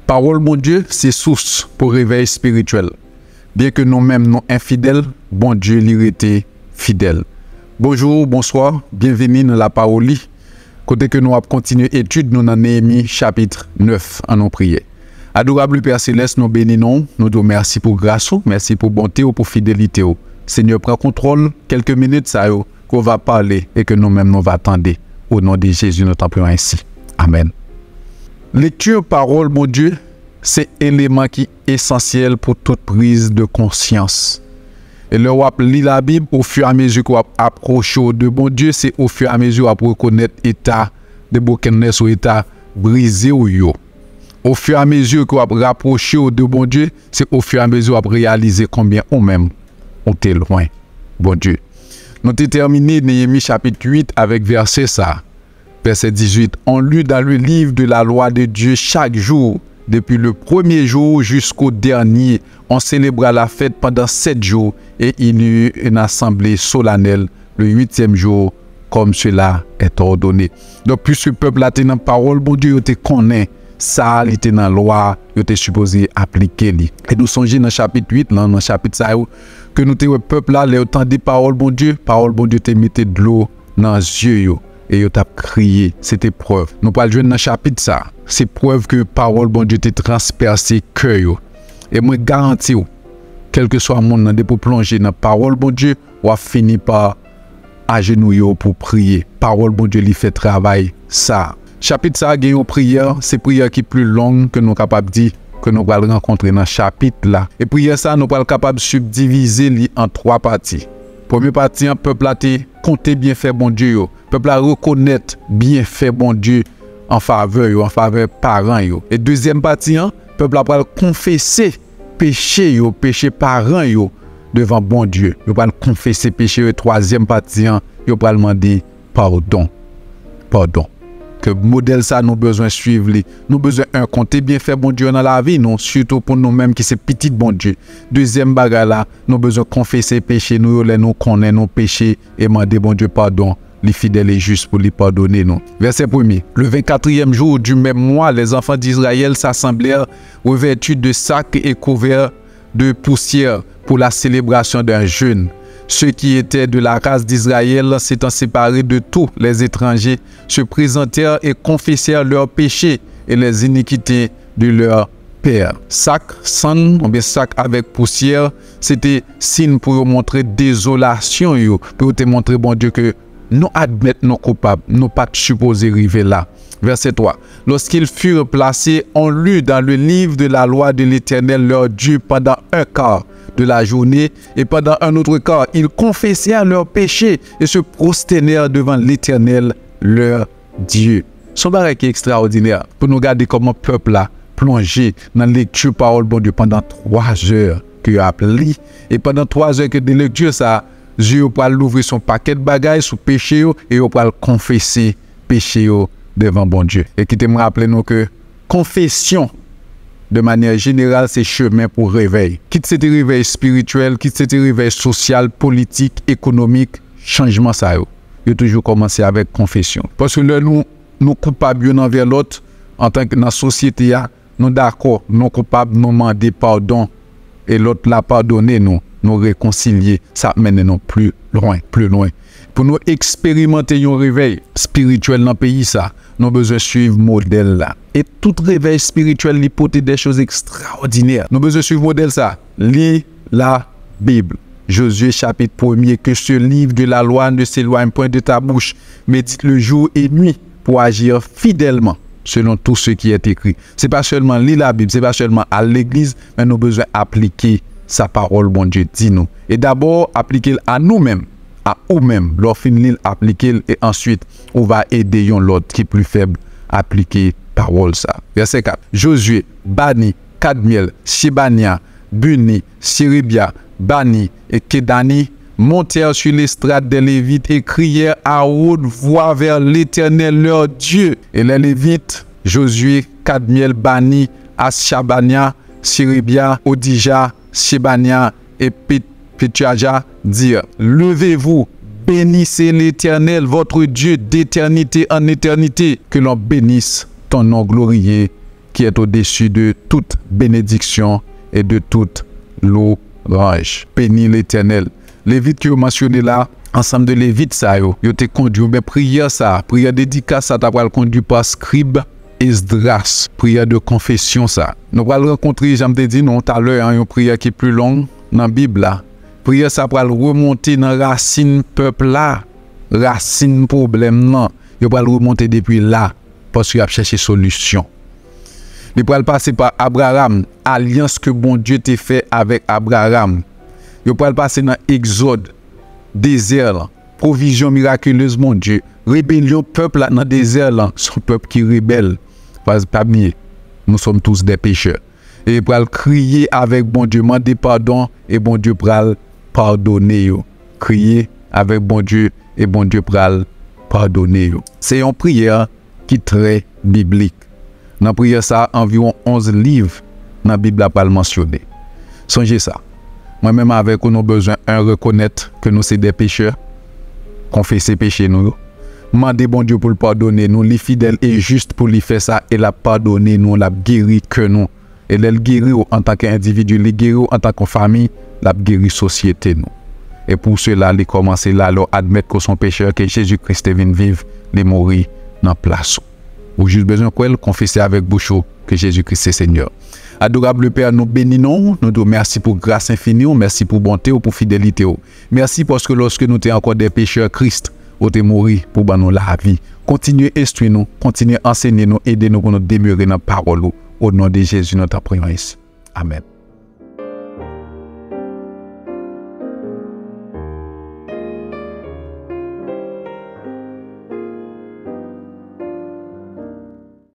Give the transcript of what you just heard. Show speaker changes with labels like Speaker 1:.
Speaker 1: Parole, mon Dieu, c'est source pour réveil spirituel. Bien que nous-mêmes, nous infidèles, bon Dieu, lui était fidèle. Bonjour, bonsoir, bienvenue dans la parole. Côté que nous avons continué l'étude, nous dans Néhémie chapitre 9 en nous prier. Adorable Père Céleste, nous bénissons, nous te remercions pour grâce, merci pour bonté ou pour fidélité. Seigneur, prends contrôle, quelques minutes, ça qu'on va parler et que nous-mêmes nous va attendre. Au nom de Jésus, nous t'en prions ainsi. Amen. Lecture parole, mon Dieu, c'est élément qui est essentiel pour toute prise de conscience. Et le wap lit la Bible au fur et à mesure qu'on approche de bon Dieu, c'est au fur et à mesure qu'on reconnaître l'état de brokenness ou l'état brisé ou yo. Au fur et à mesure qu'on rapproche de bon Dieu, c'est au fur et à mesure qu'on réaliser combien on même on est loin, bon Dieu. Nous avons terminé Néhémie chapitre 8 avec verset ça. Verset 18. On lut dans le livre de la loi de Dieu chaque jour, depuis le premier jour jusqu'au dernier. On célébra la fête pendant 7 jours et il y eut une assemblée solennelle le 8e jour, comme cela est ordonné. Donc, puisque le peuple a été dans la parole, bon Dieu, il te connaît. Ça, il était dans la loi, il était supposé appliquer. Et nous songeons dans le chapitre 8, dans le chapitre 5, que nous avons le peuple là, les autant de paroles, bon Dieu, te mettait de l'eau dans les yeux. Et il t'a crié, c'était preuve. Nous parlons jouer dans le chapitre ça. C'est preuve que parole, bon Dieu, te transpercé cœur. Et moi, garantis, quel que soit mon nom, pour plonger dans la parole, bon Dieu, on va finir par agenouiller pour prier. Parole, bon Dieu, lui fait travail ça. Chapitre ça, il y a une prière, c'est prière qui est plus longue que nous sommes capables de dire, que nous allons rencontrer dans le chapitre là. Et prière ça, nous sommes capables de subdiviser en 3 parties. Première partie, le peuple a compté bien fait bon Dieu. Le peuple a reconnaître bien fait bon Dieu en faveur parents. Et deuxième partie, le peuple a confessé péché parents devant bon Dieu. Il va confesser péché. Et troisième partie, il va demander pardon. Pardon. Que modèle ça nous besoin suivre nous besoin compter bien faire bon Dieu dans la vie non surtout pour nous-mêmes qui c'est petit bon Dieu. Deuxième bagarre là nous besoin confesser péché nous connaît nos péchés et demander bon Dieu pardon les fidèles et justes pour les pardonner nous. Verset 1er. Le 24e jour du même mois, les enfants d'Israël s'assemblèrent revêtus de sacs et couverts de poussière pour la célébration d'un jeûne. Ceux qui étaient de la race d'Israël, s'étant séparés de tous les étrangers, se présentèrent et confessèrent leurs péchés et les iniquités de leur père. Sac, sang, ou bien sac avec poussière, c'était signe pour montrer désolation, pour te montrer, bon Dieu, que nous admettons nos coupables, nous pas supposés arriver là. Verset 3. Lorsqu'ils furent placés, on lut dans le livre de la loi de l'Éternel leur Dieu pendant un quart de la journée et pendant un autre quart, ils confessèrent leurs péchés et se prosternèrent devant l'Éternel leur Dieu. Son barrage qui est extraordinaire pour nous regarder comment le peuple a plongé dans la lecture parole bon Dieu pendant 3 heures qu'il a appelé et pendant 3 heures que de lecture ça, Dieu va l'ouvrir son paquet de bagages sous péché et il va confesser péché devant bon Dieu. Et qui te me rappelle nous que confession de manière générale, c'est chemin pour réveil. Quitte cet réveil spirituel, quitte cet réveil social, politique, économique, changement ça. Il a toujours commencé avec confession. Parce que là, nous coupables envers l'autre, en tant que dans la société, nous d'accord, nous coupables, nous demander pardon, et l'autre l'a pardonné, nous réconcilier. Ça mène nous plus loin. Pour nous expérimenter un réveil spirituel dans le pays, ça, nous avons besoin de suivre le modèle là. Et tout réveil spirituel, il porte des choses extraordinaires. Nous avons besoin de suivre le modèle ça. Lis la Bible. Josué chapitre 1er. Que ce livre de la loi ne s'éloigne point de ta bouche. Médite le jour et nuit pour agir fidèlement selon tout ce qui est écrit. Ce n'est pas seulement lire la Bible, ce n'est pas seulement à l'église, mais nous avons besoin d'appliquer sa parole, bon Dieu, dis-nous. Et d'abord, appliquer à nous-mêmes. À nous-mêmes, lorsqu'on appliquer et ensuite on va aider l'autre qui est plus faible à appliquer parole ça. Verset 4. Josué, Bani, Kadmiel, Shebania, Buni, Siribia, Bani et Kedani montèrent sur l'estrade des Lévites et crièrent à haute voix vers l'Éternel leur Dieu. Et les Lévites, Josué, Kadmiel, Bani, Ashabania, Siribia, Odija, Shebania et Petjaja dire, levez-vous, bénissez l'Éternel, votre Dieu d'éternité en éternité, que l'on bénisse ton nom glorieux qui est au-dessus de toute bénédiction et de toute louange. Bénis l'Éternel. Lévite que vous mentionnez là, ensemble de Lévite ça yo te conduit, mais prière dédicace ça t'a pas conduit par scribe Esdras, prière de confession ça. Nous allons rencontrer, j'aime te dire non tout à l'heure, une prière qui est plus longue dans la Bible là. Prière ça pour remonter dans racine peuple là, racine problème non. Il va remonter depuis là parce qu'il a cherché solution. Il va passer par Abraham, alliance que bon Dieu t'a fait avec Abraham. Il va passer dans Exode, désert, provision miraculeuse mon Dieu. Rébellion peuple là dans désert là, son peuple qui rebelle. Pas mieux. Nous sommes tous des pécheurs. Et il va crier avec bon Dieu, demander pardon et bon Dieu va pardonner. Crier avec bon Dieu et bon Dieu va pardonner. C'est une prière qui est très biblique. Dans la prière, ça, environ 11 livres dans la Bible à mentionner. Songez ça. Moi-même, avec nous, nous avons besoin de reconnaître que nous sommes des pécheurs, confesser péché nous. Demander bon Dieu pour le pardonner nous, les fidèles et juste pour lui faire ça, et la pardonner nous, la guérir que nous. Et elle guérir en tant qu'individu, les guérir en tant que famille, la guérir société nous. Et pour cela, les commencer là, leur admettre que son pécheur, que Jésus-Christ est venu vivre, les mourir dans la place. Ou juste besoin de confesser avec bouche que Jésus-Christ est Seigneur. Adorable Père, nous bénissons, nous disons merci pour grâce infinie, merci pour bonté ou pour fidélité. Merci parce que lorsque nous sommes encore des pécheurs, Christ est mort pour nous la vie. Continuez à instruire nous, continuez à enseigner nous, aider nous pour nous demeurer dans la parole. Au nom de Jésus, nous t'en prions ici. Amen.